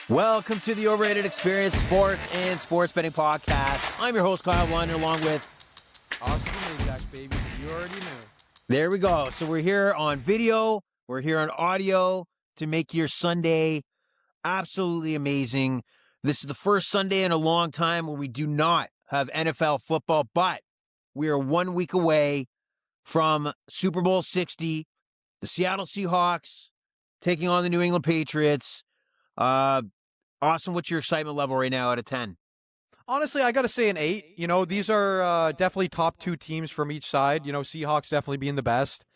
Welcome to the Overrated Experience Sports and Sports Betting Podcast. I'm your host, Kyle Wander, along with Austin Ajax, baby. You already knew. There we go. So we're here on video, we're here on audio to make your Sunday absolutely amazing. This is the first Sunday in a long time where we do not have NFL football, but we are 1 week away from Super Bowl 60, the Seattle Seahawks taking on the New England Patriots. Austin, what's your excitement level right now out of 10? Honestly, I got to say an 8. You know, these are definitely top two teams from each side. You know, Seahawks definitely being the best.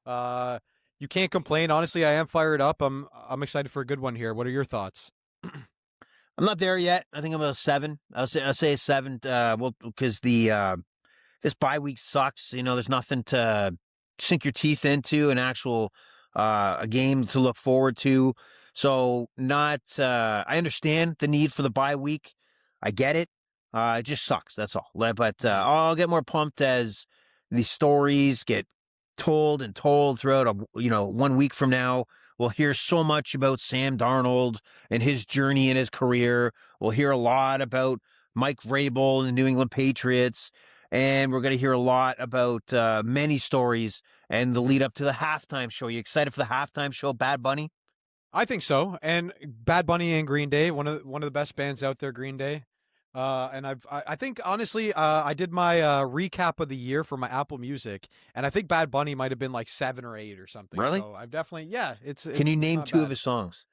You can't complain. Honestly, I am fired up. I'm excited for a good one here. What are your thoughts? I'm not there yet. I think I'm a 7. I'll say a 7. Because this bye week sucks. You know, there's nothing to sink your teeth into, an actual a game to look forward to. So I understand the need for the bye week. I get it. It just sucks. That's all. But I'll get more pumped as these stories get told throughout 1 week from now. We'll hear so much about Sam Darnold and his journey in his career. We'll hear a lot about Mike Vrabel and the New England Patriots. And we're going to hear a lot about many stories and the lead up to the halftime show. You excited for the halftime show, Bad Bunny? I think so. And Bad Bunny and Green Day, one of the best bands out there, Green Day. And I think honestly, I did my recap of the year for my Apple Music, and I think Bad Bunny might have been like 7 or 8 or something. Really? So I've definitely, yeah. Can you name 2 bad. of his songs?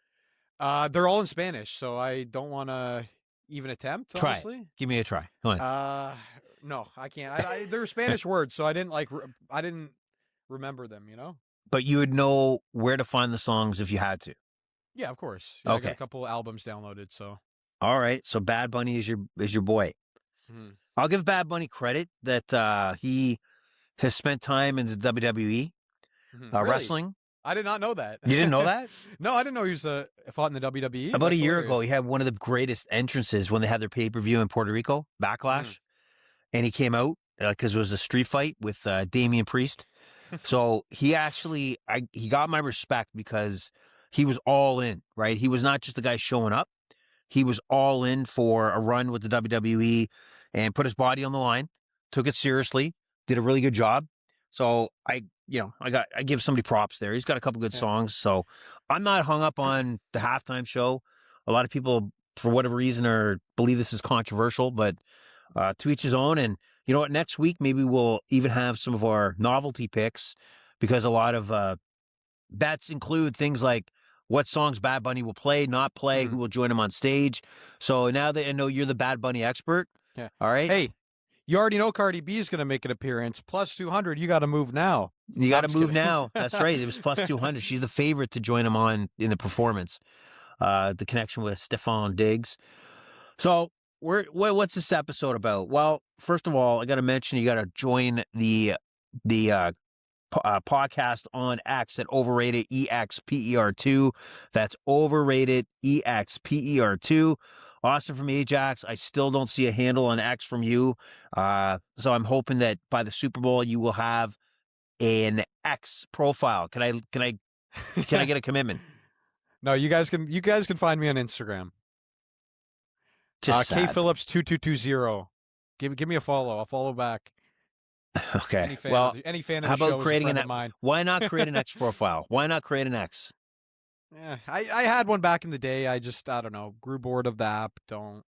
They're all in Spanish, so I don't want to even attempt. Try Honestly, it. Give me a try. Come on. No, I can't. They're Spanish words, so I didn't remember them. You know. But you would know where to find the songs if you had to. Yeah, of course. Yeah, Okay. I got a couple albums downloaded, so. All right. So Bad Bunny is your boy. I'll give Bad Bunny credit that he has spent time in the WWE Really? wrestling. I did not know that. You didn't know that? No, I didn't know he was fought in the WWE. About That's a year hilarious. ago, he had one of the greatest entrances when they had their pay-per-view in Puerto Rico, Backlash. And he came out because it was a street fight with Damian Priest. So he actually, he got my respect because he was all in, right? He was not just the guy showing up. He was all in for a run with the WWE and put his body on the line, took it seriously, did a really good job. So I give somebody props there. He's got a couple good songs. So I'm not hung up on the halftime show. A lot of people, for whatever reason, believe this is controversial, but to each his own. And you know what? Next week, maybe we'll even have some of our novelty picks because a lot of bets include things like what songs Bad Bunny will play, not play, who will join him on stage. So now that I know you're the Bad Bunny expert, yeah. All right. Hey, you already know Cardi B is going to make an appearance. Plus 200, you got to move now. You got to move now. That's right. It was plus 200. She's the favorite to join him on in the performance. The connection with Stephon Diggs. So what's this episode about? Well, first of all, I got to mention you got to join the podcast on X at Overrated EXPER2. That's Overrated EXPER2. Austin from Ajax. I still don't see a handle on X from you. So I'm hoping that by the Super Bowl you will have an X profile. Can I get a commitment? No, you guys can find me on Instagram. Just K Phillips 2220. Give me a follow. I'll follow back. Okay. Any fan of how the about show creating is a friend of mine. Why not create an X profile? Why not create an X? Yeah, I had one back in the day. I don't know, grew bored of the app.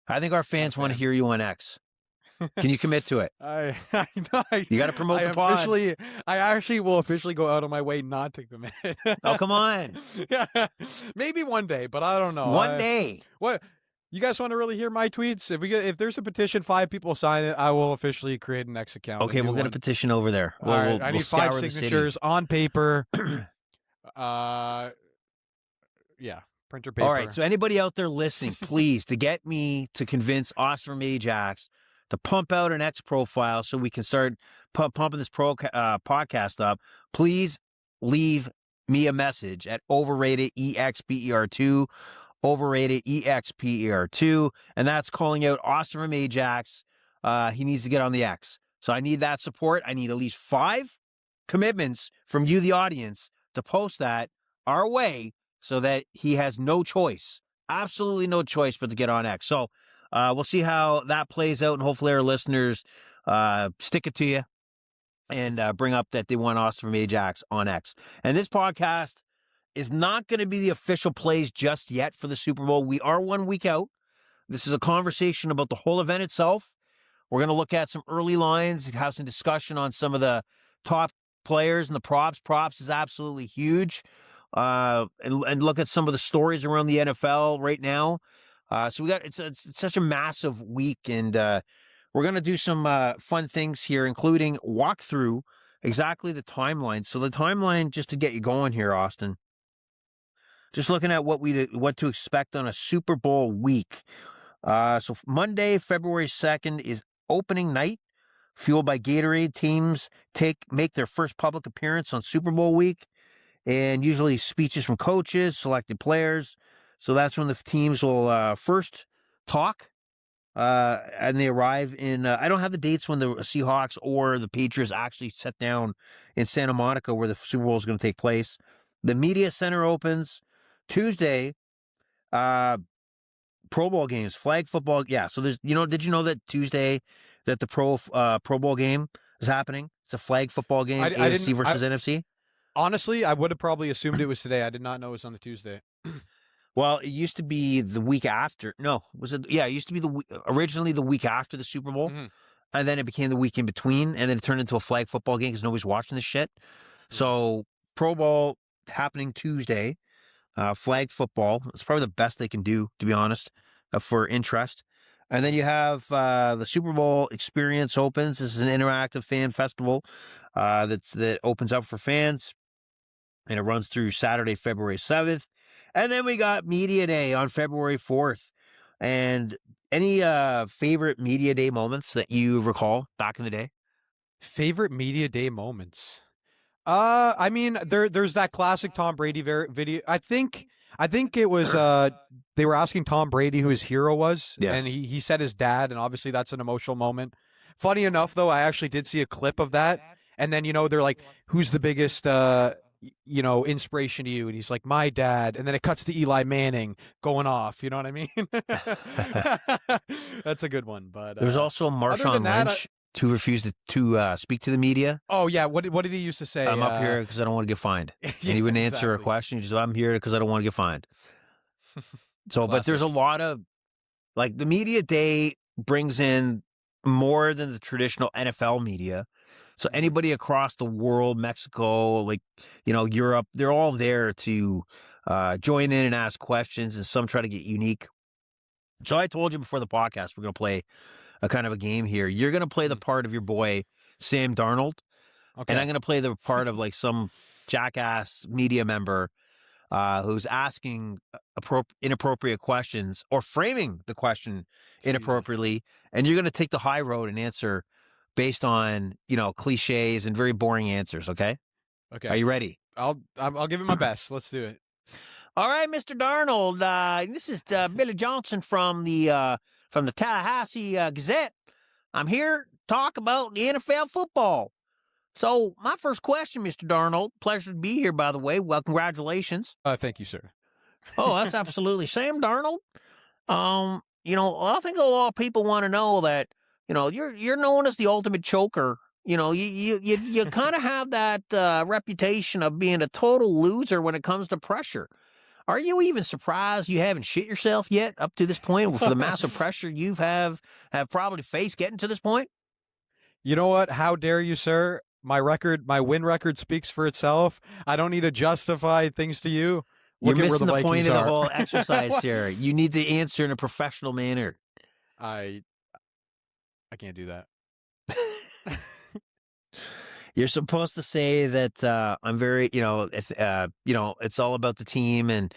I think our fans want to hear you on X. Can you commit to it? You got to promote the pod. I actually will officially go out of my way not to commit. Oh, come on. Yeah, maybe one day, but I don't know. One day. What? You guys want to really hear my tweets? If there's a petition, 5 people sign it, I will officially create an X account. Okay, we'll get a petition over there. All right, I need 5 signatures on paper. Yeah, printer paper. All right, so anybody out there listening, please, to get me to convince Austin from Ajax to pump out an X profile so we can start pumping this podcast up, please leave me a message at Overrated EXPER2. Overrated EXPER2, and that's calling out Austin from Ajax. He needs to get on the X. So I need that support. I need at least 5 commitments from you, the audience, to post that our way so that he has no choice absolutely no choice but to get on X. So we'll see how that plays out, and hopefully our listeners stick it to you and bring up that they want Austin from Ajax on X. And this podcast is not going to be the official plays just yet for the Super Bowl. We are 1 week out. This is a conversation about the whole event itself. We're going to look at some early lines, have some discussion on some of the top players and the props. Props is absolutely huge. And look at some of the stories around the NFL right now. So it's such a massive week, and we're going to do some fun things here, including walk through exactly the timeline. So the timeline, just to get you going here, Austin, just looking at what to expect on a Super Bowl week. So Monday, February 2nd is opening night. Fueled by Gatorade, teams make their first public appearance on Super Bowl week, and usually speeches from coaches, selected players. So that's when the teams will first talk, and they arrive in, I don't have the dates when the Seahawks or the Patriots actually set down in Santa Monica where the Super Bowl is going to take place. The media center opens Tuesday. Pro Bowl games, flag football. Yeah. So did you know that Tuesday that the Pro Bowl game is happening? It's a flag football game, AFC versus NFC. Honestly, I would have probably assumed it was today. I did not know it was on the Tuesday. Well, it used to be the week after. No, was it? Yeah, it used to be originally the week after the Super Bowl, and then it became the week in between, and then it turned into a flag football game because nobody's watching this shit. So Pro Bowl happening Tuesday. Flag football. It's probably the best they can do, to be honest, for interest. And then you have the Super Bowl Experience opens. This is an interactive fan festival that opens up for fans, and it runs through Saturday, February 7th. And then we got Media Day on February 4th. And any favorite Media Day moments that you recall back in the day? Favorite Media Day moments? I mean, there's that classic Tom Brady video. I think it was they were asking Tom Brady who his hero was, yes. And he said his dad, and obviously that's an emotional moment. Funny enough, though, I actually did see a clip of that, and then they're like, "Who's the biggest inspiration to you?" And he's like, "My dad," and then it cuts to Eli Manning going off. You know what I mean? That's a good one. But there's also Marshawn Lynch. Who refused to speak to the media. Oh, yeah. What did he used to say? I'm up here because I don't want to get fined. And he wouldn't answer a question. He just, I'm here because I don't want to get fined. So, but there's a lot of, like, the media day brings in more than the traditional NFL media. So anybody across the world, Mexico, Europe, they're all there to join in and ask questions, and some try to get unique. So I told you before the podcast, we're going to play a kind of a game here. You're going to play the part of your boy, Sam Darnold. Okay. And I'm going to play the part of some jackass media member who's asking inappropriate questions or framing the question inappropriately. And you're going to take the high road and answer based on, cliches and very boring answers. Okay. Okay. Are you ready? I'll give it my best. Let's do it. All right, Mr. Darnold. This is Billy Johnson from the Tallahassee Gazette. I'm here to talk about the NFL football. So my first question, Mr. Darnold, pleasure to be here, by the way. Well, congratulations. Thank you, sir. Oh, that's absolutely. Sam Darnold, I think a lot of people want to know that, you're known as the ultimate choker. You kind of have that reputation of being a total loser when it comes to pressure. Are you even surprised you haven't shit yourself yet up to this point for the massive pressure you have probably faced getting to this point? You know what? How dare you, sir? My win record speaks for itself. I don't need to justify things to you. You're missing the point of the whole exercise here. You need to answer in a professional manner. I can't do that. You're supposed to say that I'm very, it's all about the team, and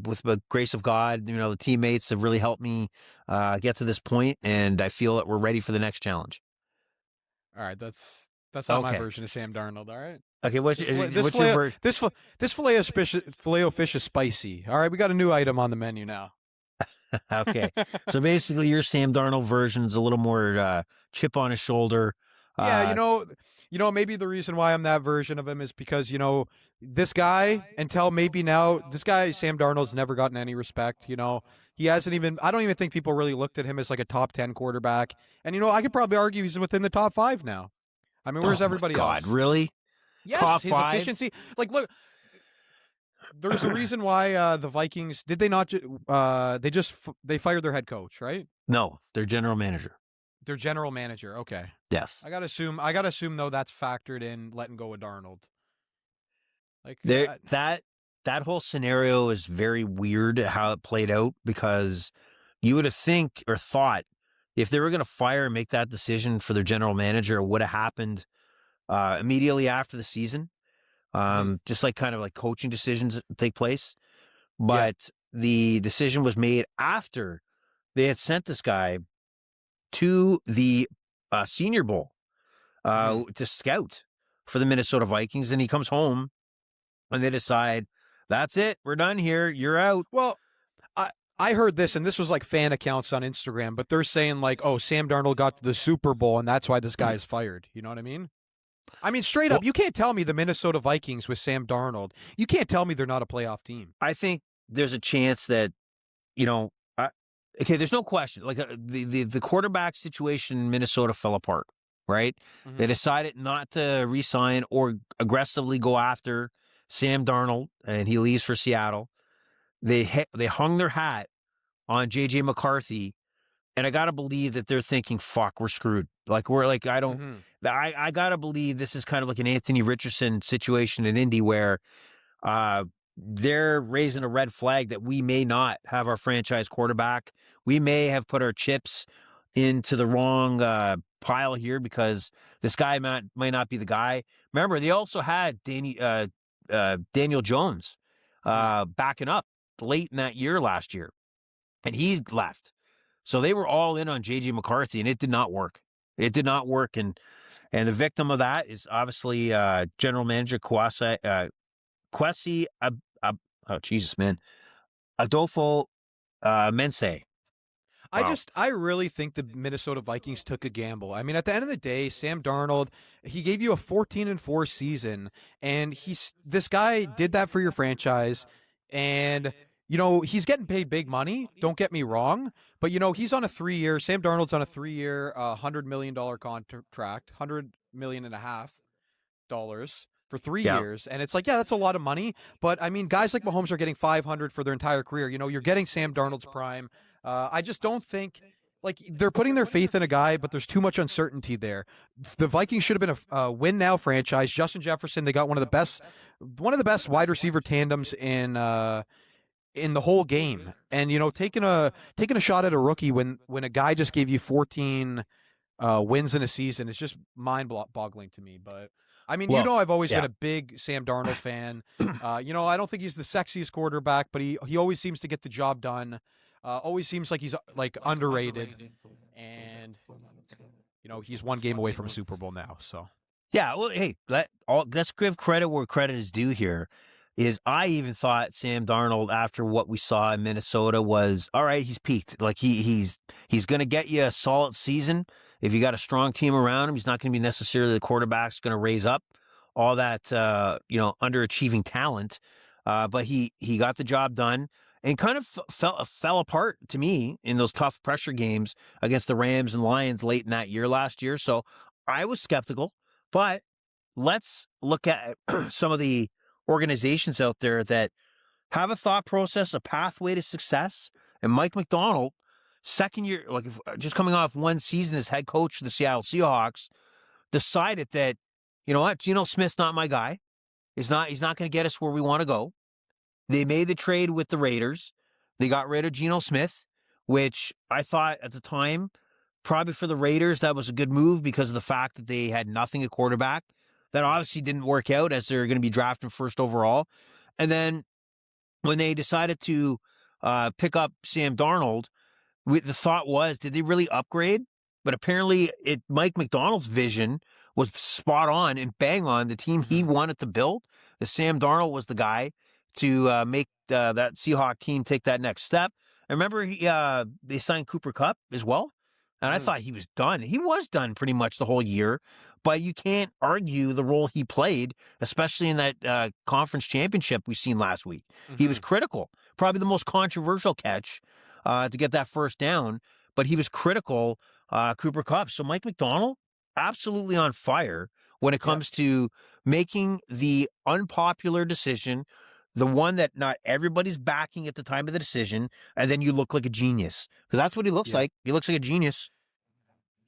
with the grace of God, the teammates have really helped me get to this point, and I feel that we're ready for the next challenge. All right, that's not my version of Sam Darnold. All right. Okay, what's your version? This filet o fish is spicy. All right, we got a new item on the menu now. Okay, so basically, your Sam Darnold version's a little more chip on his shoulder. Yeah, Uh, maybe the reason why I'm that version of him is because, this guy, until maybe now, this guy, Sam Darnold's never gotten any respect. He hasn't even, I don't even think people really looked at him as like a top 10 quarterback. And, I could probably argue he's within the top 5 now. I mean, where's oh my everybody God, else? really? Yes, Top his five? efficiency. Like, look, there's a reason why the Vikings, did they not, they fired their head coach, right? No, their general manager. Their general manager. Okay. Yes. I gotta assume though that's factored in letting go of Darnold. Like There that whole scenario is very weird how it played out, because you would have think or thought if they were going to fire and make that decision for their general manager, it would have happened immediately after the season. mhm. Just like kind of like coaching decisions take place. Yeah. But the decision was made after they had sent this guy to the Senior Bowl Mhm. to scout for the Minnesota Vikings. And he comes home and they decide, that's it. We're done here. You're out. Well, I heard this, and this was like fan accounts on Instagram, but they're saying like, oh, Sam Darnold got to the Super Bowl, and that's why this guy is fired. You know what I mean? I mean, straight Well, up, you can't tell me the Minnesota Vikings with Sam Darnold. You can't tell me they're not a playoff team. I think there's a chance that, you know, okay, there's no question. Like the quarterback situation in Minnesota fell apart, right? They Mhm. decided not to re-sign or aggressively go after Sam Darnold, and he leaves for Seattle. They hung their hat on JJ McCarthy, and I gotta believe that they're thinking, "Fuck, we're screwed." Like we're like, I don't. Mhm. I gotta believe this is kind of like an Anthony Richardson situation in Indy where they're raising a red flag that we may not have our franchise quarterback. We may have put our chips into the wrong pile here because this guy might not be the guy. Remember, they also had Daniel Jones Mhm. backing up late in that year last year, and he left. So they were all in on JJ McCarthy, and it did not work. It did not work, and the victim of that is obviously general manager Kwesi, oh Jesus, man, Adolfo Mense. Wow. I really think the Minnesota Vikings took a gamble. I mean, at the end of the day, Sam Darnold, he gave you a 14-4 season, and this guy did that for your franchise, and he's getting paid big money. Don't get me wrong, but he's on a 3-year. Sam Darnold's on a 3-year, $100 million contract, 100 million and a half dollars for three Yeah. years, and it's like, yeah, that's a lot of money. But I mean, guys like Mahomes are getting 500 for their entire career. You're getting Sam Darnold's prime. I just don't think like they're putting their faith in a guy, but there's too much uncertainty there. The Vikings should have been a win now franchise. Justin Jefferson, they got one of the best wide receiver tandems in the whole game, and taking a shot at a rookie when a guy just gave you 14 wins in a season is just mind-boggling to me. But I mean, Well, I've always been yeah. a big Sam Darnold fan. I don't think he's the sexiest quarterback, but he always seems to get the job done. Always seems like he's like underrated, and he's one game away from a Super Bowl now. So Yeah, well, hey, let's give credit where credit is due here. Is I even thought Sam Darnold, after what we saw in Minnesota, was all right. He's peaked. Like he's going to get you a solid season if you got a strong team around him. He's not going to be necessarily the quarterback's going to raise up all that underachieving talent. But he got the job done and kind of fell apart to me in those tough pressure games against the Rams and Lions late in that year last year. So I was skeptical. But let's look at some of the organizations out there that have a thought process, a pathway to success. And Mike McDonald, second year, like just coming off one season as head coach of the Seattle Seahawks, decided that, you know what, Geno Smith's not my guy. He's not going to get us where we want to go. They made the trade with the Raiders. They got rid of Geno Smith, which I thought at the time, probably for the Raiders, that was a good move because of the fact that they had nothing at quarterback. That obviously didn't work out as they're going to be drafting first overall. And then when they decided to pick up Sam Darnold, the thought was, did they really upgrade? But apparently, Mike McDonald's vision was spot on and bang on the team he wanted to build. The Sam Darnold was the guy to make that Seahawk team take that next step. I remember they signed Cooper Kupp as well. And I thought he was done. He was done pretty much the whole year, but you can't argue the role he played, especially in that conference championship we seen last week. He was critical. Probably the most controversial catch to get that first down, but he was critical, Cooper Kupp. So Mike McDonald, absolutely on fire when it Yep. comes to making the unpopular decision, the one that not everybody's backing at the time of the decision, and then you look like a genius. Because that's what he looks Yeah. like. He looks like a genius.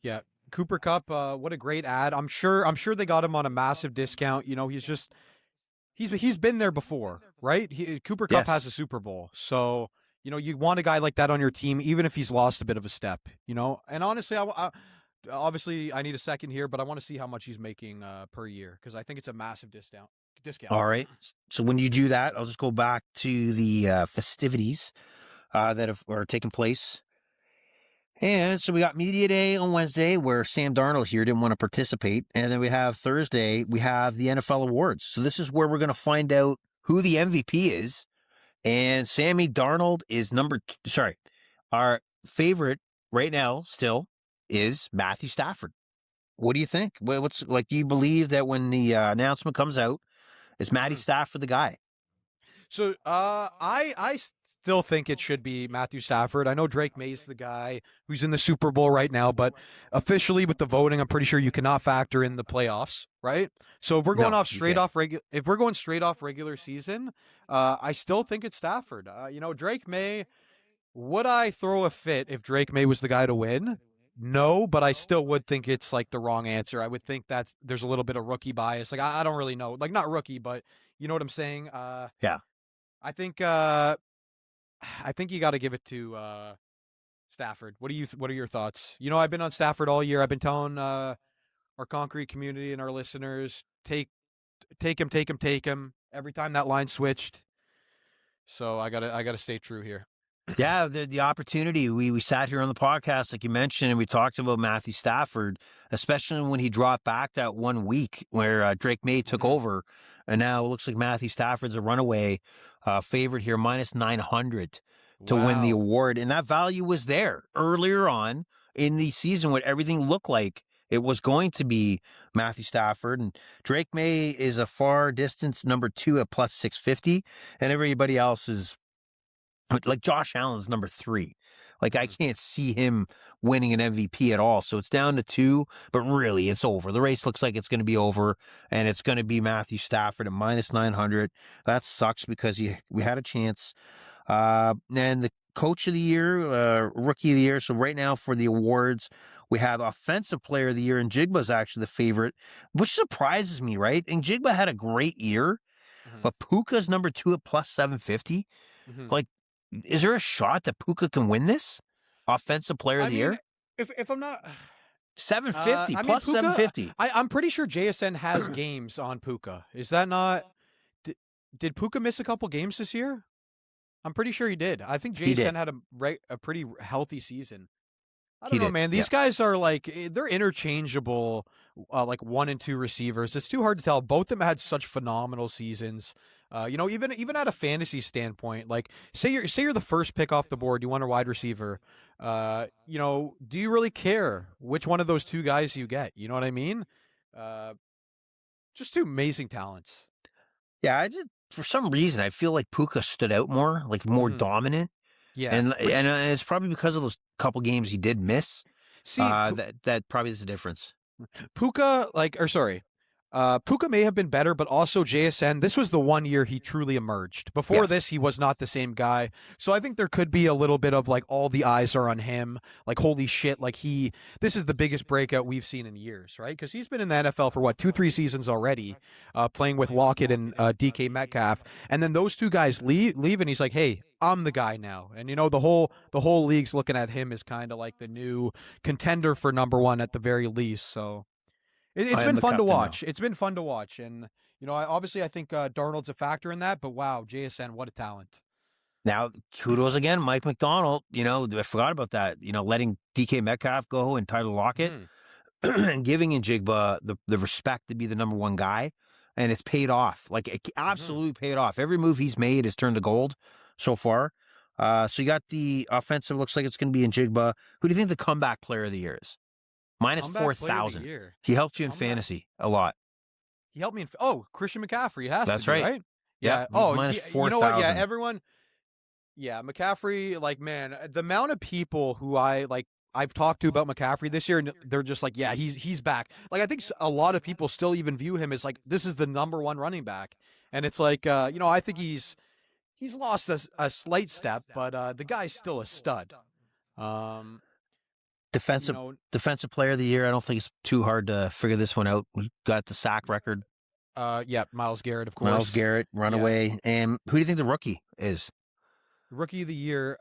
Yeah. Cooper Cup, what a great ad. I'm sure they got him on a massive discount. You know, he's been there before, right? Cooper Cup has Yes. a Super Bowl. So, you know, you want a guy like that on your team, even if he's lost a bit of a step, you know? And honestly, obviously I need a second here, but I want to see how much he's making per year because I think it's a massive discount. All right. So when you do that, I'll just go back to the festivities that are taking place. And so we got Media Day on Wednesday where Sam Darnold here didn't want to participate. And then we have Thursday, we have the NFL awards. So this is where we're going to find out who the MVP is. And Sammy Darnold is our favorite right now still is Matthew Stafford. What do you think? What's like, do you believe that when the announcement comes out, is Matty Stafford the guy? So I still think it should be Matthew Stafford. I know Drake May's the guy who's in the Super Bowl right now, but officially with the voting, I'm pretty sure you cannot factor in the playoffs, right? So if we're going No, off you straight can't. off if we're going straight off regular season, I still think it's Stafford. You know, Drake May. Would I throw a fit if Drake May was the guy to win? No, but I still would think it's like the wrong answer. I would think that there's a little bit of rookie bias. Like I don't really know. Like not rookie, but you know what I'm saying? Yeah. I think you got to give it to Stafford. What are your thoughts? You know, I've been on Stafford all year. I've been telling our concrete community and our listeners take him, take him, take him. Every time that line switched, so I gotta stay true here. Yeah, the opportunity. We sat here on the podcast, like you mentioned, and we talked about Matthew Stafford, especially when he dropped back that 1 week where Drake May took over, and now it looks like Matthew Stafford's a runaway favorite here, minus 900 to win the Wow. award, and that value was there earlier on in the season when everything looked like it was going to be Matthew Stafford, and Drake May is a far distance number 2 at plus 650, and everybody else is like Josh Allen's number 3. Like I can't see him winning an MVP at all. So it's down to 2, but really it's over. The race looks like it's going to be over, and it's going to be Matthew Stafford at minus 900. That sucks because we had a chance. And the coach of the year, rookie of the year. So right now for the awards, we have offensive player of the year, and Jigba's actually the favorite, which surprises me, right? And Jigba had a great year, but Puka's number 2 at plus 750. Like, is there a shot that Puka can win this? Offensive player of I the mean, year? if I'm not, 750 I mean plus Puka. 750. I'm pretty sure JSN has games on Puka. Is that not? Did Puka miss a couple games this year? I'm pretty sure he did. I think He JSN did. had a pretty healthy season. I He don't know, did. man. Yeah. These guys are like they're interchangeable, like 1 and 2 receivers. It's too hard to tell. Both of them had such phenomenal seasons. You know, even at a fantasy standpoint, like say you're the first pick off the board, you want a wide receiver. You know, do you really care which one of those two guys you get? You know what I mean? Uh, just two amazing talents. Yeah, for some reason I feel like Puka stood out more, like more dominant. Yeah, And which it's probably because of those couple games he did miss. see, That probably is the difference. Puka, Puka may have been better, but also JSN, this was the 1 year he truly emerged. Before Yes. this, he was not the same guy. So I think there could be a little bit of like all the eyes are on him. Like, holy shit, like this is the biggest breakout we've seen in years, right? Because he's been in the NFL for what, 2-3 seasons already, playing with Lockett and DK Metcalf. And then those two guys leave and he's like, hey, I'm the guy now. And you know, the whole league's looking at him as kind of like the new contender for number 1 at the very least. So it's I am been the fun to captain now. watch. It's been fun to watch, and you know, I think Darnold's a factor in that. But wow, JSN, what a talent! Now, kudos again, Mike McDonald. You know, I forgot about that. You know, letting DK Metcalf go and Tyler Lockett and giving Njigba the respect to be the number 1 guy. And it's paid off. Like, it absolutely paid off. Every move he's made has turned to gold so far. So you got the offensive. Looks like it's going to be in Jigba. Who do you think the comeback player of the year is? Minus Comeback player of the 4,000. year. He helped you in Comeback. fantasy a lot. He helped me. Christian McCaffrey. It has to That's be right. right. Yep, Yeah. he's Oh, minus you know what? Yeah, 4,000. everyone. Yeah, McCaffrey. Like, man, the amount of people who I've talked to about McCaffrey this year, and they're just like, yeah, he's back. Like, I think a lot of people still even view him as like this is the number one running back, and it's like, I think he's lost a slight step, but the guy's still a stud. Um, you Defensive know, defensive player of the year. I don't think it's too hard to figure this one out. We got the sack record. yeah, Myles Garrett, of Miles course. Garrett, Yeah, runaway. And who do you think the rookie is? rookie of the year.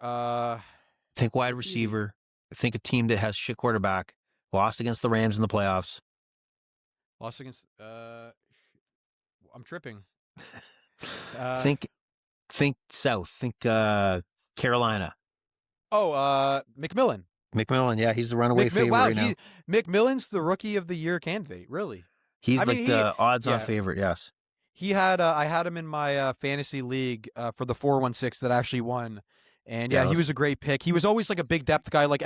Think wide Rookie of the receiver. Think a team that has shit quarterback. Lost against the Rams in the playoffs. lost against. I'm tripping. Uh, Think South. Think Carolina. McMillan. McMillan, yeah, he's the runaway favorite Wow, right now. McMillan's the rookie of the year candidate. Really? He's I mean, like the odds-on yeah, favorite. Yes. he had. I had him in my fantasy league for the 416 that actually won, and yeah, he Yes. was a great pick. He was always like a big depth guy. Like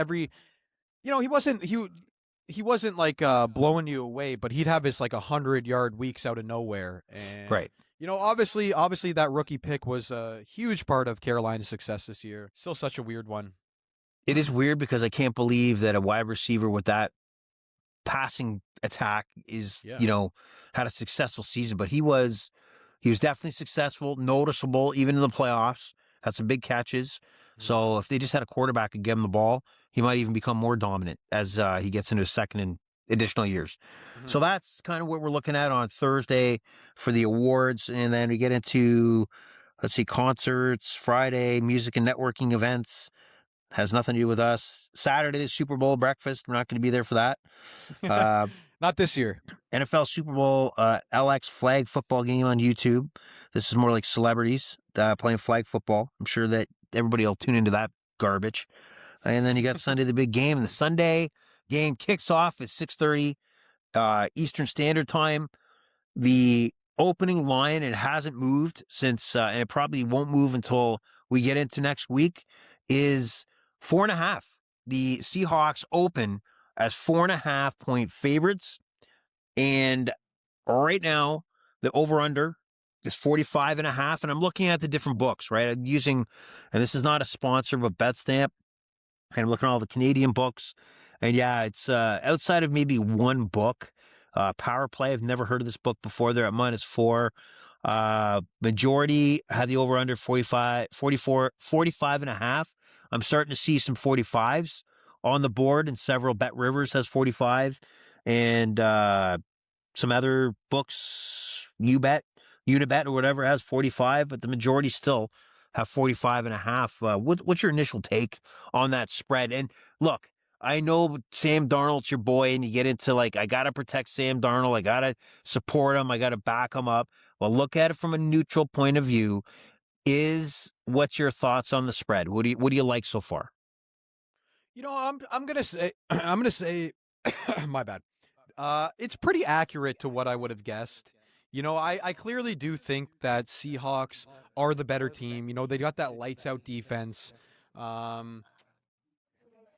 he wasn't like blowing you away, but he'd have his like 100-yard weeks out of nowhere, and Right. obviously that rookie pick was a huge part of Carolina's success this year. Still such a weird one. It is weird because I can't believe that a wide receiver with that passing attack is, Yeah. had a successful season, but he was definitely successful, noticeable, even in the playoffs, had some big catches. So if they just had a quarterback and give him the ball, he might even become more dominant as he gets into his second and additional years. Mhm. So that's kind of what we're looking at on Thursday for the awards. And then we get into, let's see, concerts, Friday, music and networking events. Has nothing to do with us. Saturday, the Super Bowl breakfast. We're not going to be there for that. Not this year. NFL Super Bowl LX flag football game on YouTube. This is more like celebrities playing flag football. I'm sure that everybody will tune into that garbage. And then you got Sunday, the big game. And the Sunday game kicks off at 6:30 Eastern Standard Time. The opening line, it hasn't moved since, and it probably won't move until we get into next week, is 4.5. The Seahawks open as 4.5-point favorites. And right now, the over-under is 45.5. And I'm looking at the different books, right? I'm using, and this is not a sponsor, but BetStamp. And I'm looking at all the Canadian books. And yeah, it's outside of maybe one book, Power Play. I've never heard of this book before. They're at -4. Majority had the over-under 45.5. I'm starting to see some 45s on the board, and several. Bet Rivers has 45. And some other books, Unibet or whatever, has 45, but the majority still have 45.5. What's your initial take on that spread? And look, I know Sam Darnold's your boy, and you get into like, I got to protect Sam Darnold. I got to support him. I got to back him up. Well, look at it from a neutral point of view. What's your thoughts on the spread? What do you like so far? I'm gonna say my bad. It's pretty accurate to what I would have guessed. I clearly do think that Seahawks are the better team. They got that lights out defense. Um,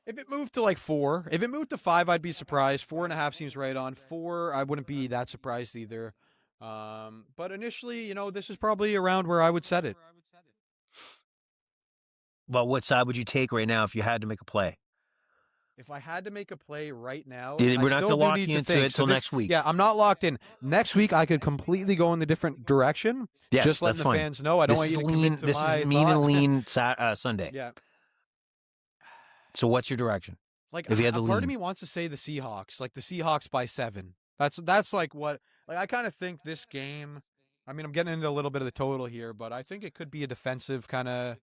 if it moved to like 4, if it moved to 5, I'd be surprised. 4.5 seems right on. 4, I wouldn't be that surprised either. But initially, this is probably around where I would set it. Well, what side would you take right now if you had to make a play? If I had to make a play right now, We're and I not going still to do lock need you to into think. it till next week. Yeah, I'm not locked in. Next week, I could completely go in the different direction. Yes, just letting that's the fine. fans know. I don't want you to commit to This my is mean and thought. lean Sunday. Yeah, So what's your direction? like If you had a to part of lean, me wants to say the Seahawks, like the Seahawks by 7. That's like what like I kind of think this game. I mean, I'm getting into a little bit of the total here, but I think it could be a defensive kind of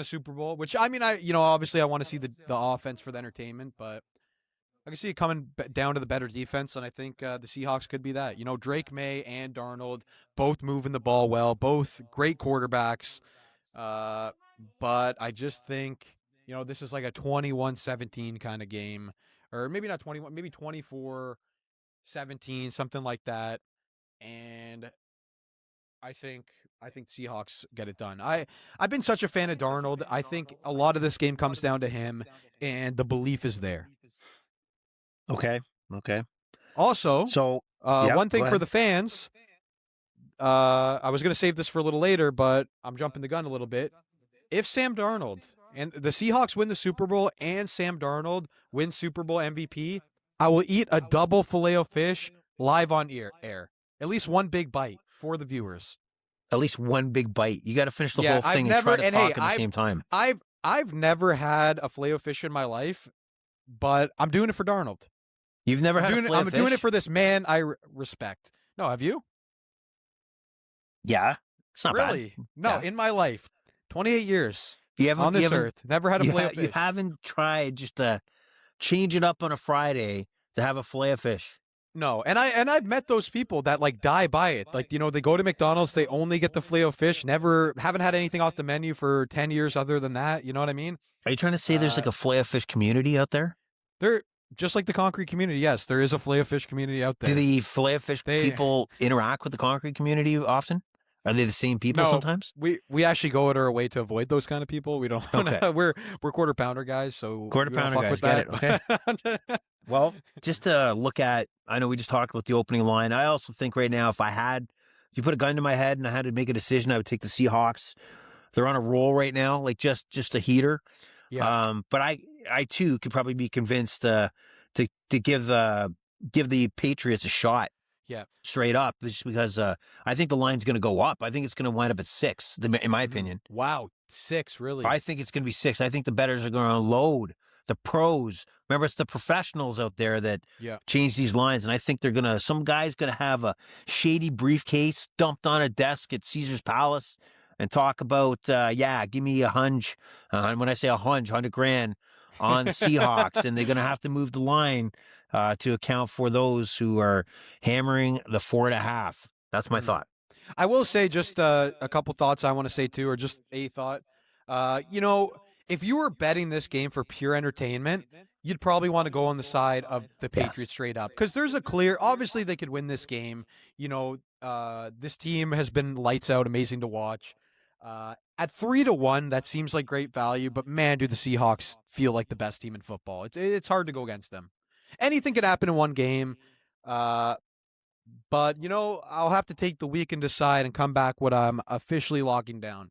Super Bowl. Which I mean, obviously I want to see the offense for the entertainment, but I can see it coming down to the better defense, and I think the Seahawks could be that. Drake May and Darnold both moving the ball well, both great quarterbacks. But I just think, this is like a 21-17 kind of game, or maybe not 21, maybe 24-17, something like that. And I think I think Seahawks get it done. I've been such a fan of Darnold. I think a lot of this game comes down to him, and the belief is there. Okay. Okay. Also, So, yeah, one go thing for ahead. the fans. I was going to save this for a little later, but I'm jumping the gun a little bit. If Sam Darnold and the Seahawks win the Super Bowl and Sam Darnold wins Super Bowl MVP, I will eat a double filet-o-fish live on air. At least one big bite for the viewers. At least one big bite. You got to finish the Yeah, whole I've thing and never try to and hey, talk at the same time. I've never had a filet-o-fish in my life, but I'm doing it for Darnold. You've never had a filet I'm of doing it fish? for this man I respect. No, have you? Yeah, it's not bad. Really? No, Yeah. in my life, 28 years You haven't on you this haven't earth, never had a filet of you fish. haven't tried just to change it up on a Friday to have a filet of fish. No, and I've met those people that like die by it. Like, they go to McDonald's, they only get the filet of fish, never haven't had anything off the menu for 10 years other than that. You know what I mean? Are you trying to say there's like a filet of fish community out there? They're just like the concrete community. Yes, there is a filet of fish community out there. Do the filet of fish people interact with the concrete community often? Are they the same people sometimes? We actually go out our way to avoid those kind of people. We don't. Okay. We're quarter pounder guys, so Quarter we don't pounder fuck guys, with get that. it? Well, just to look at, I know we just talked about the opening line. I also think right now, if you put a gun to my head and I had to make a decision, I would take the Seahawks. They're on a roll right now, like just a heater. Yeah. But I too could probably be convinced to give the Patriots a shot. Yeah. Straight up, just because I think the line's going to go up. I think it's going to wind up at 6, in my opinion. Wow, 6, really? I think it's going to be 6. I think the bettors are going to load the pros. Remember, it's the professionals out there that change these lines, and I think some guy's going to have a shady briefcase dumped on a desk at Caesar's Palace and talk about, give me a hunch. And when I say a hunch, $100,000 on the Seahawks, and they're going to have to move the line to account for those who are hammering the 4.5. That's my thought. I will say just a couple thoughts I want to say too, or just a thought. If you were betting this game for pure entertainment, you'd probably want to go on the side of the Patriots straight up, because there's obviously they could win this game. This team has been lights out, amazing to watch. At 3-1, that seems like great value, but man, do the Seahawks feel like the best team in football. It's hard to go against them. Anything could happen in one game. But I'll have to take the week and decide and come back what I'm officially locking down.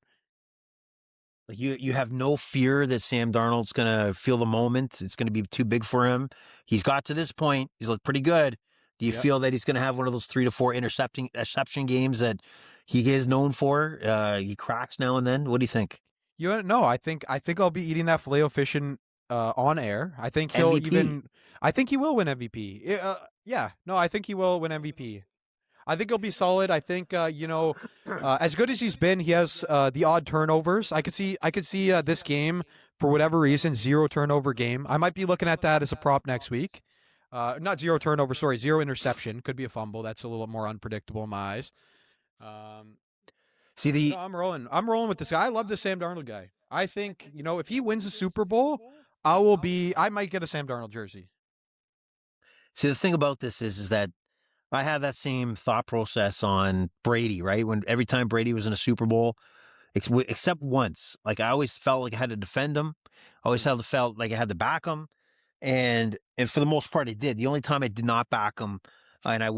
Like you have no fear that Sam Darnold's going to feel the moment. It's going to be too big for him. He's got to this point. He's looked pretty good. Do you feel that he's going to have one of those 3 to 4 interception games that he is known for? He cracks now and then. What do you think? No, I think I'll be eating that filet-o-fish on air. I think he'll MVP. I think he will win MVP. I think he will win MVP. I think he'll be solid. I think as good as he's been, he has the odd turnovers. I could see this game, for whatever reason, 0 turnover game. I might be looking at that as a prop next week. Not 0 turnover, sorry, 0 interception. Could be a fumble. That's a little more unpredictable in my eyes. I'm rolling with this guy. I love the Sam Darnold guy. I think, if he wins the Super Bowl, I might get a Sam Darnold jersey. See, the thing about this is that I have that same thought process on Brady, right? When every time Brady was in a Super Bowl, except once, like I always felt like I had to defend him. I always felt like I had to back him. And for the most part, I did. The only time I did not back him and I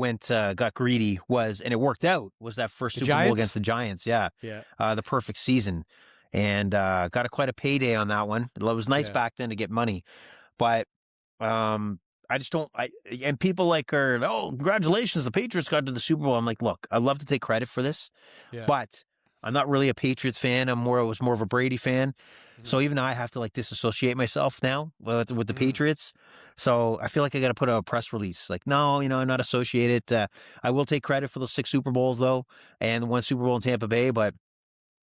got greedy and it worked out, was that first Super Bowl against the Giants. Yeah. The perfect season. And got quite a payday on that one. It was nice back then to get money. But I just don't. And people congratulations, the Patriots got to the Super Bowl. I'm like, look, I'd love to take credit for this, but I'm not really a Patriots fan. I was more of a Brady fan. So even I have to disassociate myself now with the Patriots. So I feel like I got to put out a press release. Like, no, I'm not associated. I will take credit for those 6 Super Bowls though, and the 1 Super Bowl in Tampa Bay, but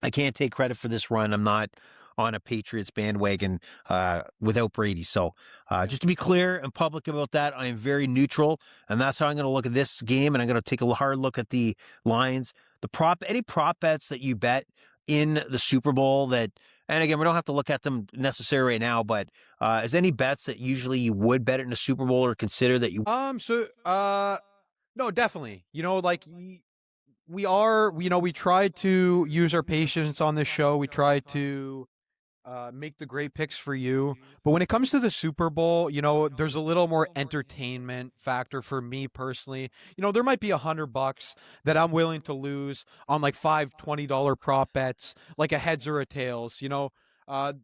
I can't take credit for this run. I'm not on a Patriots bandwagon without Brady. So just to be clear and public about that, I am very neutral, and that's how I'm going to look at this game, and I'm going to take a hard look at the lines. Any prop bets that you bet in the Super Bowl and again, we don't have to look at them necessarily right now, but is any bets that usually you would bet in a Super Bowl or consider that you... No, definitely. we try to use our patience on this show. We try to make the great picks for you. But when it comes to the Super Bowl, there's a little more entertainment factor for me personally. There might be $100 that I'm willing to lose on like five $20 prop bets, like a heads or a tails.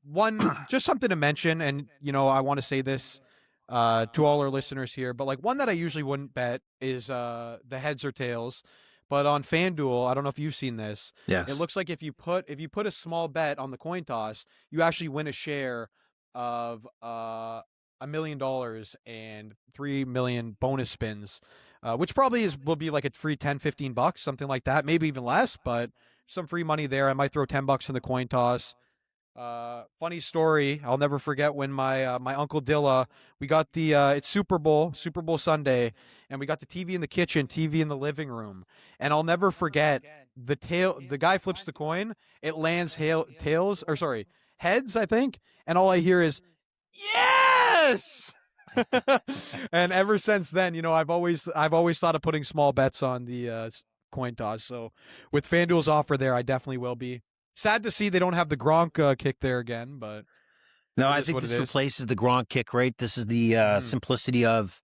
One just something to mention, and I want to say this to all our listeners here, but like one that I usually wouldn't bet is the heads or tails. But on FanDuel, I don't know if you've seen this. It Yes. looks like if you put a small bet on the coin toss, you actually win a share of $1 million and 3 million bonus spins, which probably will be like a free 10, $15, something like that, maybe even less, but some free money there. I might throw $10 in the coin toss. Funny story. I'll never forget when my uncle Dilla. We got it's Super Bowl Sunday, and we got the TV in the kitchen, TV in the living room, and I'll never forget the guy flips the coin, it lands tails, or sorry, heads, I think, and all I hear is yes. And ever since then, I've always thought of putting small bets on the coin toss. So with FanDuel's offer there, I definitely will be. Sad to see they don't have the Gronk kick there again, but No, it I is think what it this is. replaces the Gronk kick, right? This is the Mhm. simplicity of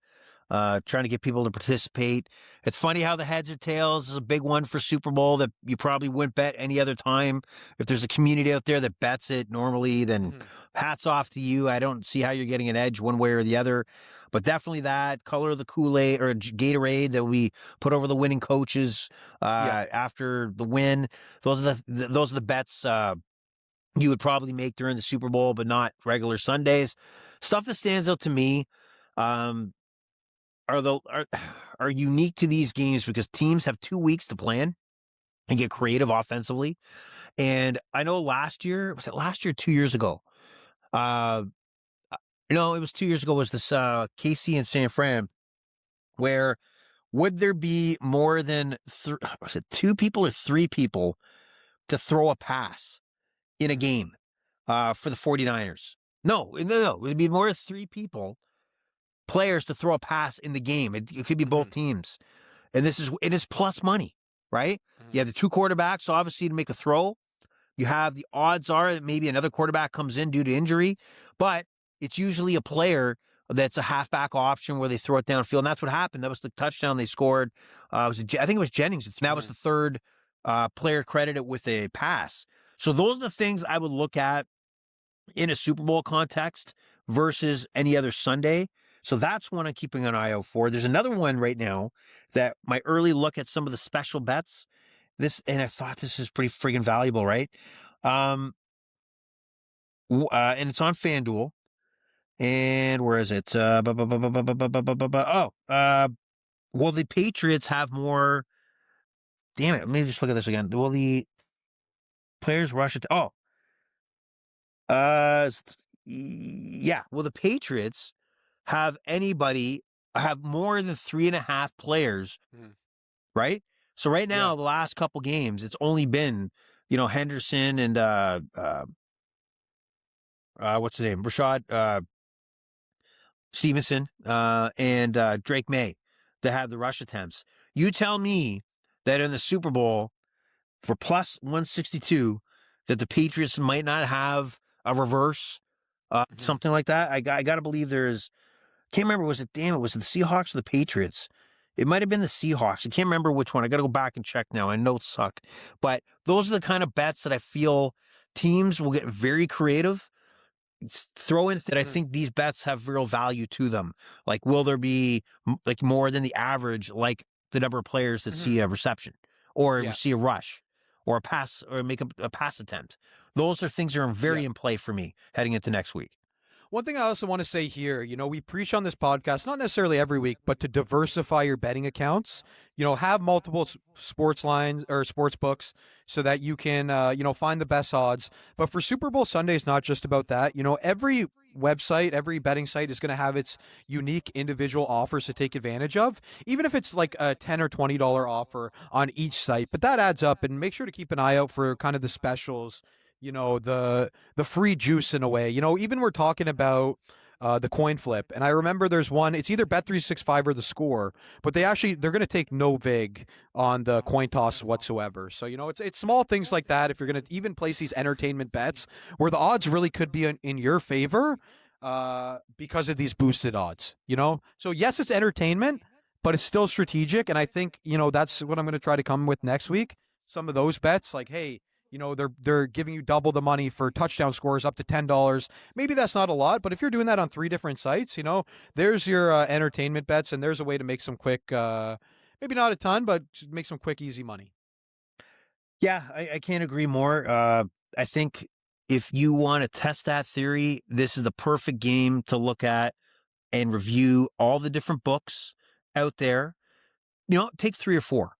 trying to get people to participate. It's funny how the heads or tails is a big one for Super Bowl that you probably wouldn't bet any other time. If there's a community out there that bets it normally, then Mhm. hats off to you. I don't see how you're getting an edge one way or the other, but definitely that color of the Kool-Aid or Gatorade that we put over the winning coaches Yeah. after the win. Those are the bets you would probably make during the Super Bowl, but not regular Sundays. Stuff that stands out to me. Um, are unique to these games because teams have 2 weeks to plan and get creative offensively. And I know was it last year, 2 years ago? Uh, no, it was 2 years ago. Was this KC and San Fran? Where would there be more than was it two people or three people to throw a pass in a Mhm. game for the 49ers? No. It would be more than three players to throw a pass in the game. It could be both Mhm. teams. And it is plus money, right? You Mhm. have the two quarterbacks, obviously, to make a throw. You have the odds are that maybe another quarterback comes in due to injury, but it's usually a player that's a halfback option where they throw it downfield. And that's what happened. That was the touchdown they scored. I think it was Jennings. That was Mhm. the third player credited with a pass. So those are the things I would look at in a Super Bowl context versus any other Sunday. So that's one I'm keeping an eye out for. There's another one right now that my early look at some of the special bets. And I thought this is pretty friggin' valuable, right? Um, and it's on FanDuel. And where is it? Well, the Patriots have more. Damn it! Let me just look at this again. Well, the players rush it. Uh, yeah. Well, the Patriots have more than 3.5 players, Mhm. right? So right Yeah. now, the last couple games, it's only been Henderson and what's the name, Rashad Stevenson Mhm. and Drake May that have the rush attempts. You tell me that in the Super Bowl for plus 162 that the Patriots might not have a reverse, Mhm. something like that. I got to believe there's. Can't remember. Was it the Seahawks or the Patriots? It might have been the Seahawks. I can't remember which one. I got to go back and check now. I know it suck, but those are the kind of bets that I feel teams will get very creative. Throw in that I Mhm. think these bets have real value to them. Like, will there be like more than the average, like the number of players that see Mhm. a reception or Yeah. see a rush or a pass or make a pass attempt? Those are things that are Yeah. very in play for me heading into next week. One thing I also want to say here, we preach on this podcast, not necessarily every week, but to diversify your betting accounts. Have multiple sports lines or sports books so that you can, find the best odds. But for Super Bowl Sunday, it's not just about that. Every website, every betting site is going to have its unique individual offers to take advantage of, even if it's like a $10 or $20 offer on each site. But that adds up, and make sure to keep an eye out for kind of the specials, the free juice in a way. Even we're talking about the coin flip. And I remember there's one, it's either Bet365 or the score, but they're going to take no vig on the coin toss whatsoever. So, it's small things like that. If you're going to even place these entertainment bets where the odds really could be in your favor, because of these boosted odds, So yes, it's entertainment, but it's still strategic. And I think, that's what I'm going to try to come with next week. Some of those bets, like, hey, they're giving you double the money for touchdown scores up to $10. Maybe that's not a lot, but if you're doing that on 3 different sites, there's your entertainment bets, and there's a way to make some quick, maybe not a ton, but make some quick, easy money. Yeah, I can't agree more. I think if you want to test that theory, this is the perfect game to look at and review all the different books out there. Take 3 or 4.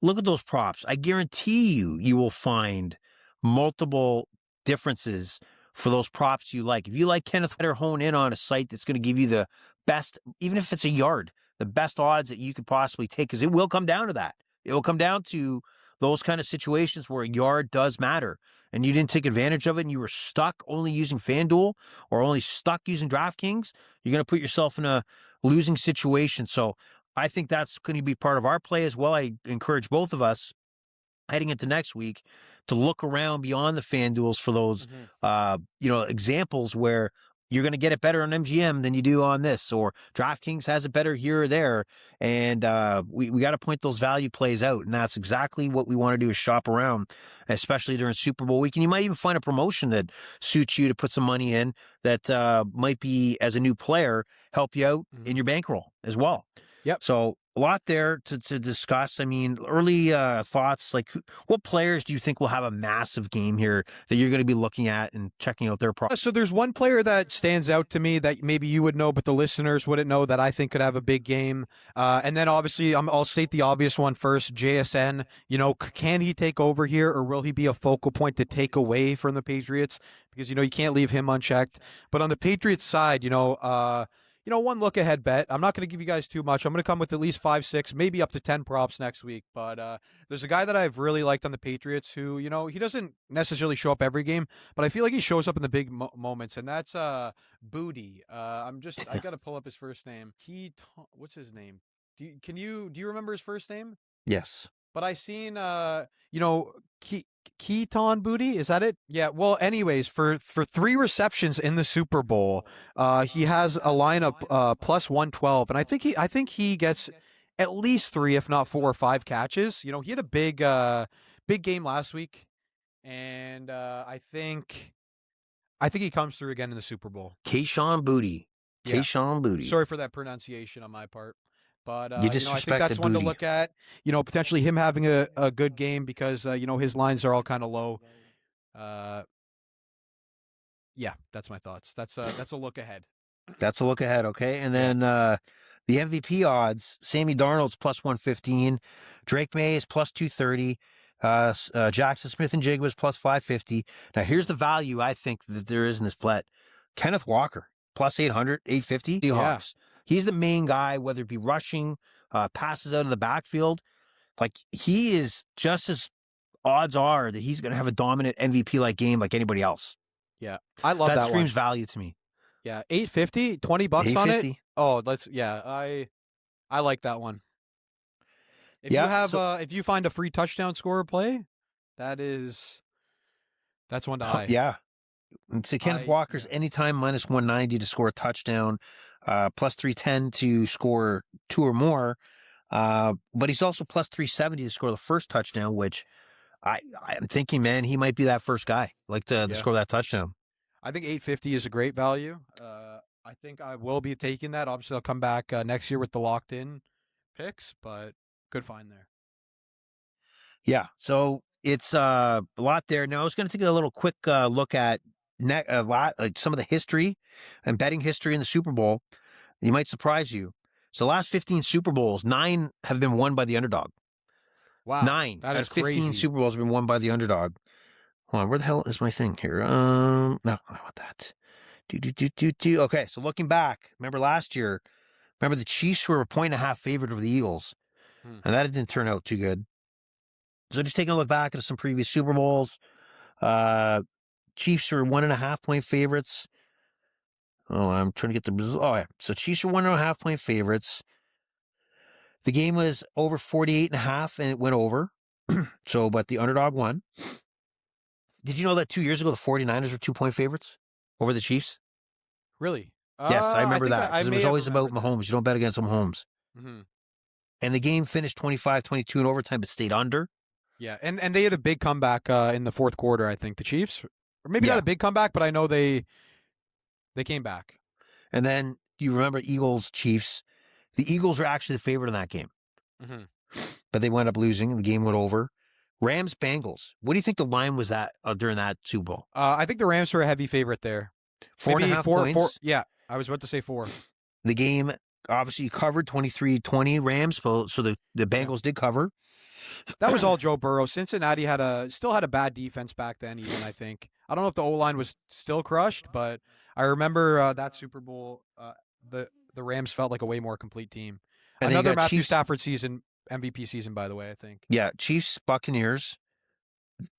Look at those props. I guarantee you will find multiple differences for those props you like. If you like Kenneth, better hone in on a site that's going to give you the best, even if it's a yard, the best odds that you could possibly take, because it will come down to that. It will come down to those kind of situations where a yard does matter and you didn't take advantage of it and you were stuck only using FanDuel or only stuck using DraftKings. You're going to put yourself in a losing situation. So I think that's going to be part of our play as well. I encourage both of us heading into next week to look around beyond the FanDuels for those, examples where you're going to get it better on MGM than you do on this, or DraftKings has it better here or there. And we got to point those value plays out. And that's exactly what we want to do, is shop around, especially during Super Bowl week. And you might even find a promotion that suits you to put some money in that might be, as a new player, help you out in your bankroll as well. Yep. So a lot there to discuss. I mean, early thoughts, like what players do you think will have a massive game here that you're going to be looking at and checking out their products? So there's one player that stands out to me that maybe you would know, but the listeners wouldn't know, that I think could have a big game. And then obviously I'll state the obvious one first, JSN. Can he take over here, or will he be a focal point to take away from the Patriots? Because, you can't leave him unchecked. But on the Patriots side, one look ahead bet. I'm not going to give you guys too much. I'm going to come with at least 5, 6, maybe up to 10 props next week. But there's a guy that I've really liked on the Patriots who, he doesn't necessarily show up every game, but I feel like he shows up in the big moments, and that's Booty. I got to pull up his first name. What's his name? Do you remember his first name? Yes. But I seen Keaton Booty, is that it? Yeah. Well, anyways, for 3 receptions in the Super Bowl, he has a lineup plus 112, and I think he gets at least 3, if not 4 or 5 catches. He had a big game last week, and I think he comes through again in the Super Bowl. Keyshawn Booty. Yeah. Keyshawn Booty. Sorry for that pronunciation on my part. But you I think that's one to look at. Potentially him having a good game because his lines are all kind of low. Yeah, that's my thoughts. That's a look ahead. That's a look ahead, okay? And then the MVP odds: Sammy Darnold's plus 115, Drake May is plus 230, Jackson Smith and Jigba's plus 550. Now here's the value I think that there is in this flat: Kenneth Walker plus 800, 850. Seahawks. Yeah. He's the main guy, whether it be rushing, passes out of the backfield. Like, he is just as odds are that he's going to have a dominant MVP-like game like anybody else. Yeah, I love that. That screams value to me. Yeah, $850, $20 on it. Oh, I like that one. If you find a free touchdown scorer play, that's one to eye. Yeah. And so Kenneth Walker's anytime minus 190 to score a touchdown, plus 310 to score 2 or more. But he's also plus 370 to score the first touchdown, which I'm thinking, man, he might be that first guy to score that touchdown. I think 850 is a great value. I think I will be taking that. Obviously, I'll come back next year with the locked in picks, but good find there. Yeah. So it's a lot there. Now I was going to take a little quick look at some of the history and betting history in the Super Bowl. You might surprise you. So last 15 Super Bowls, 9 have been won by the underdog. Wow. 9 out of 15 Super Bowls have been won by the underdog. Hold on, where the hell is my thing here? No, I don't want that. Okay, so looking back, remember last year, the Chiefs were a 1.5 favorite over the Eagles, and that didn't turn out too good. So just taking a look back at some previous Super Bowls, Chiefs were 1.5 point favorites. Oh, I'm trying to get the. Oh, yeah. So Chiefs are 1.5-point favorites. The game was over 48.5, and it went over. So, but the underdog won. Did you know that 2 years ago, the 49ers were 2-point favorites over the Chiefs? Really? Yes, I I remember think that I because it may was have always about remembered that. Mahomes. You don't bet against Mahomes. Mm-hmm. And the game finished 25-22 in overtime, but stayed under. Yeah, and they had a big comeback in the fourth quarter. I think the Chiefs, or maybe not Yeah. a big comeback, but I know they came back. And then you remember Eagles, Chiefs. The Eagles were actually the favorite in that game, Mm-hmm. but they wound up losing. The game went over. Rams, Bengals. What do you think the line was at during that Super Bowl? I think the Rams were a heavy favorite there. 4.5 points. Four. Yeah, I was about to say 4. The game obviously covered 23-20 Rams, so the Bengals did cover. That was all Joe Burrow. Cincinnati still had a bad defense back then. Even I think I don't know if the O line was still crushed, but I remember that Super Bowl. The Rams felt like a way more complete team. And Another Matthew Stafford season, MVP season, by the way. I think. Yeah, Chiefs, Buccaneers,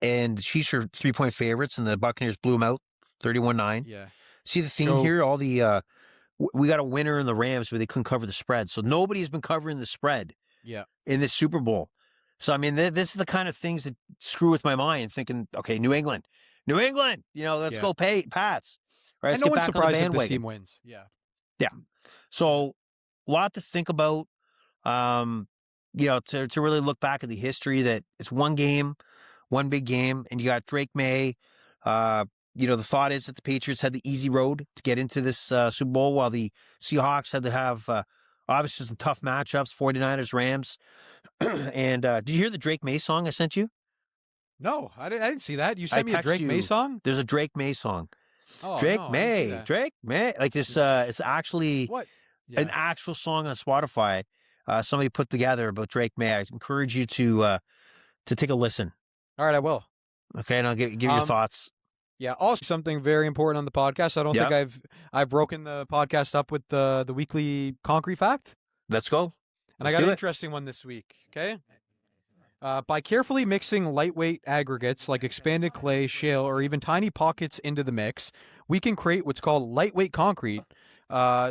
and the Chiefs are 3-point favorites, and the Buccaneers blew them out 31-9. Yeah. See the theme here? All the we got a winner in the Rams, but they couldn't cover the spread. So nobody has been covering the spread. Yeah. In this Super Bowl. So I mean, this is the kind of things that screw with my mind. Thinking, okay, New England, let's go Pats. Right, let's and no get one's back surprised on the if this bandwagon. team wins. Yeah. Yeah. So a lot to think about. To really look back at the history that it's one game, one big game, and you got Drake May. The thought is that the Patriots had the easy road to get into this Super Bowl, while the Seahawks had to have obviously some tough matchups, 49ers, Rams. And did you hear the Drake May song I sent you? No, I didn't see that. You sent me a Drake May song? There's a Drake May song. Oh, Drake no, May. Drake May. Like this, it's actually what? an actual song on Spotify. Somebody put together about Drake May. I encourage you to take a listen. All right, I will. Okay, and I'll give you your thoughts. Yeah. Also, something very important on the podcast. I don't think I've broken the podcast up with the weekly concrete fact. Let's go. And I got an interesting one this week. Okay. By carefully mixing lightweight aggregates like expanded clay, shale, or even tiny pockets into the mix, we can create what's called lightweight concrete,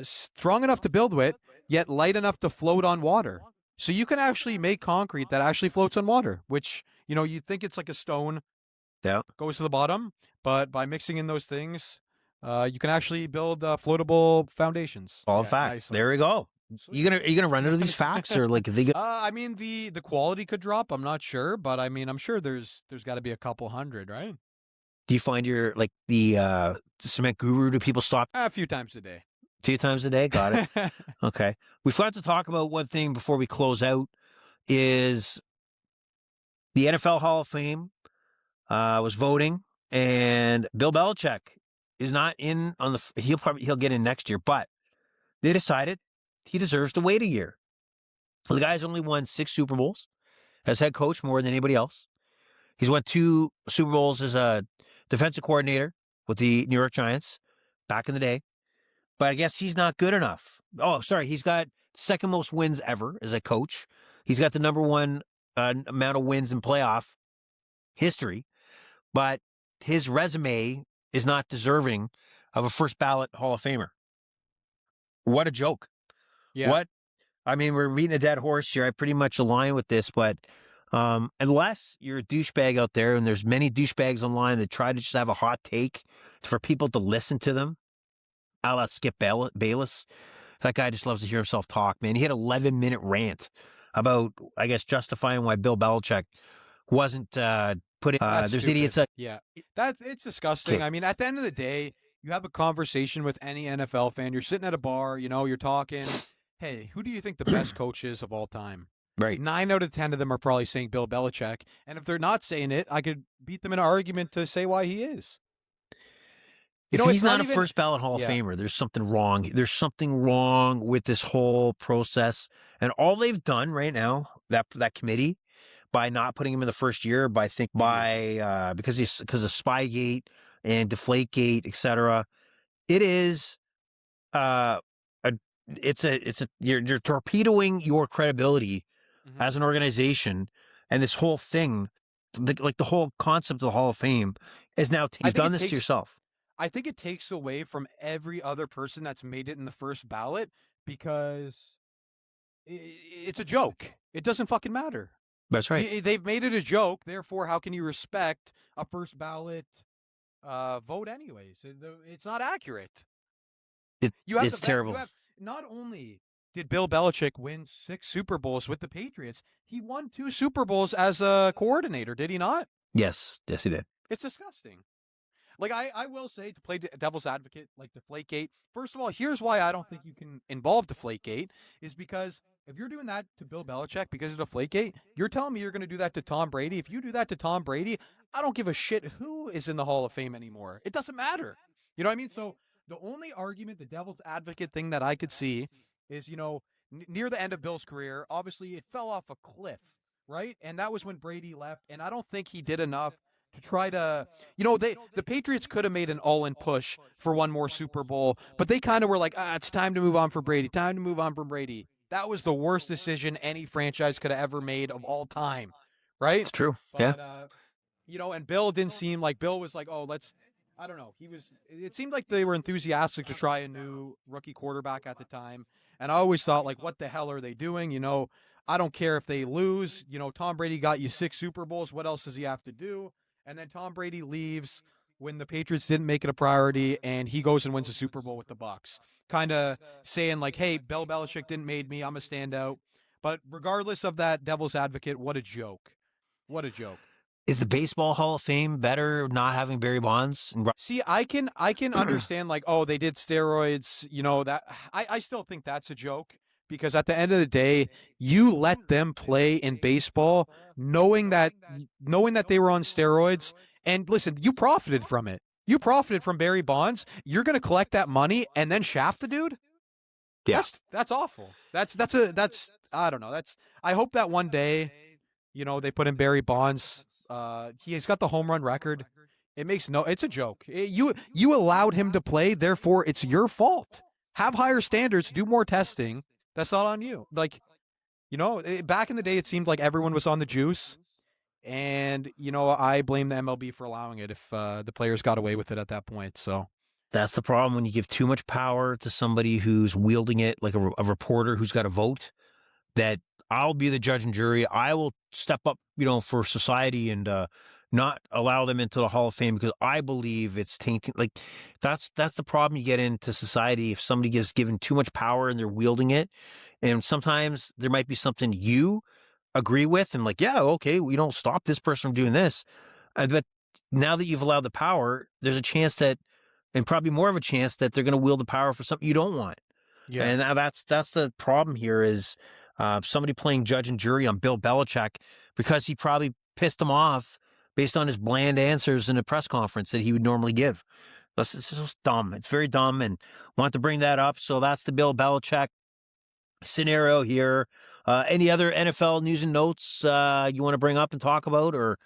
strong enough to build with, yet light enough to float on water. So you can actually make concrete that actually floats on water, which, you think it's like a stone. Yeah. Goes to the bottom, but by mixing in those things, you can actually build floatable foundations. All fact. Nice. There we go. Are you gonna run into these facts, or like they? I mean, the quality could drop. I'm not sure, but I mean, I'm sure there's got to be a couple hundred, right? Do you find your the cement guru? Do people stop a few times a day? 2 times a day. Got it. Okay. We forgot to talk about one thing before we close out. Is the NFL Hall of Fame was voting, and Bill Belichick is not in on the. He'll get in next year, but they decided he deserves to wait a year. So the guy's only won 6 Super Bowls as head coach, more than anybody else. He's won 2 Super Bowls as a defensive coordinator with the New York Giants back in the day. But I guess he's not good enough. Oh, sorry. He's got second most wins ever as a coach. He's got the number 1 amount of wins in playoff history. But his resume is not deserving of a first ballot Hall of Famer. What a joke. Yeah. I mean, we're beating a dead horse here. I pretty much align with this, but unless you're a douchebag out there, and there's many douchebags online that try to just have a hot take for people to listen to them, a la Skip Bayless. That guy just loves to hear himself talk, man. He had an 11-minute rant about, I guess, justifying why Bill Belichick wasn't put in. There's stupid. idiots. It's disgusting. Okay. I mean, at the end of the day, you have a conversation with any NFL fan. You're sitting at a bar, you're talking. Hey, who do you think the best coach is of all time? Right. 9 out of 10 of them are probably saying Bill Belichick. And if they're not saying it, I could beat them in an argument to say why he is. If he's not a first ballot Hall of Famer, there's something wrong. There's something wrong with this whole process. And all they've done right now, that committee, by not putting him in the first year, because of Spygate and Deflategate, etc. It is you're torpedoing your credibility as an organization, and this whole thing, the whole concept of the Hall of Fame, is now you've done this to yourself. I think it takes away from every other person that's made it in the first ballot because it's a joke. It doesn't fucking matter. That's right. They've made it a joke. Therefore, how can you respect a first ballot vote anyways? It's not accurate. It's terrible. Not only did Bill Belichick win 6 Super Bowls with the Patriots, he won 2 Super Bowls as a coordinator, did he not? Yes, he did. It's disgusting. Like, I will say, to play devil's advocate, like Deflategate, first of all, here's why I don't think you can involve Deflategate, is because if you're doing that to Bill Belichick because of Deflategate, you're telling me you're going to do that to Tom Brady. If you do that to Tom Brady, I don't give a shit who is in the Hall of Fame anymore. It doesn't matter. You know what I mean? So the only argument, the devil's advocate thing that I could see is, near the end of Bill's career, obviously it fell off a cliff, right? And that was when Brady left, and I don't think he did enough to try to, the Patriots could have made an all-in push for one more Super Bowl, but they kind of were like, it's time to move on for Brady. Time to move on from Brady. That was the worst decision any franchise could have ever made of all time, right? It's true. But, and Bill didn't seem like, Bill was like, I don't know. It seemed like they were enthusiastic to try a new rookie quarterback at the time. And I always thought, like, what the hell are they doing? I don't care if they lose. Tom Brady got you 6 Super Bowls. What else does he have to do? And then Tom Brady leaves when the Patriots didn't make it a priority, and he goes and wins a Super Bowl with the Bucs. Kind of saying like, hey, Bill Belichick didn't made me. I'm a standout. But regardless of that devil's advocate, what a joke. What a joke. Is the Baseball Hall of Fame better not having Barry Bonds? See, I can understand like, oh, they did steroids, that I still think that's a joke because at the end of the day, you let them play in baseball knowing that they were on steroids. And listen, you profited from it. You profited from Barry Bonds. You're going to collect that money and then shaft the dude? Yeah. That's awful. That's I don't know. I hope that one day, they put in Barry Bonds. He's got the home run record. It's a joke. You allowed him to play, therefore it's your fault. Have higher standards, do more testing. That's not on you. Like, back in the day, it seemed like everyone was on the juice. And, I blame the MLB for allowing it if the players got away with it at that point. So that's the problem when you give too much power to somebody who's wielding it, like a reporter who's got a vote, that I'll be the judge and jury. I will step up, for society and not allow them into the Hall of Fame because I believe it's tainting. Like that's the problem you get into society if somebody gets given too much power and they're wielding it. And sometimes there might be something you agree with and like, yeah, okay, we don't stop this person from doing this. But now that you've allowed the power, there's a chance that, and probably more of a chance that they're going to wield the power for something you don't want. Yeah. And now that's the problem here is somebody playing judge and jury on Bill Belichick because he probably pissed him off based on his bland answers in a press conference that he would normally give. It's just dumb. It's very dumb and want to bring that up. So that's the Bill Belichick scenario here. Any other NFL news and notes you want to bring up and talk about, or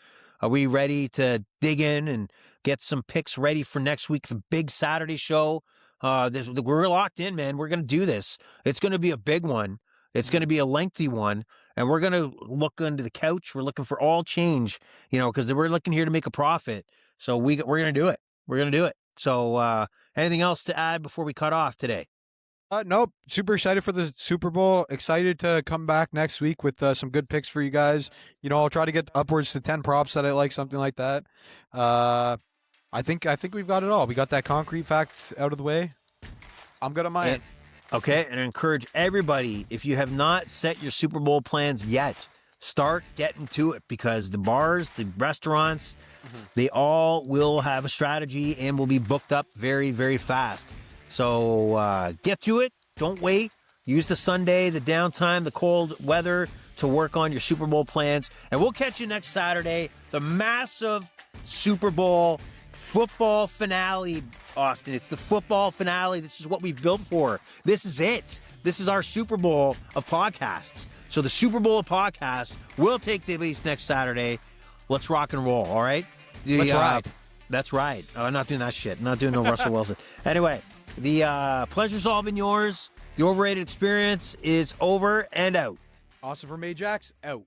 are we ready to dig in and get some picks ready for next week, the big Saturday show? We're locked in, man. We're going to do this. It's going to be a big one. It's going to be a lengthy one, and we're going to look under the couch. We're looking for all change, because we're looking here to make a profit. So we're going to do it. We're going to do it. So anything else to add before we cut off today? Nope. Super excited for the Super Bowl. Excited to come back next week with some good picks for you guys. I'll try to get upwards to 10 props that I like, something like that. I think we've got it all. We got that concrete fact out of the way. I'm good on my end. Okay, and I encourage everybody, if you have not set your Super Bowl plans yet, start getting to it because the bars, the restaurants, they all will have a strategy and will be booked up very, very fast. So get to it. Don't wait. Use the Sunday, the downtime, the cold weather to work on your Super Bowl plans. And we'll catch you next Saturday, the massive Super Bowl football finale, Austin. It's the football finale. This is what we've built for. This is it. This is our Super Bowl of podcasts. So the Super Bowl of podcasts will take place next Saturday. Let's rock and roll, all right? Let's ride. That's right. I'm not doing that shit. I'm not doing no Russell Wilson. Anyway, the pleasure's all been yours. The overrated experience is over and out. Awesome from Ajax, out.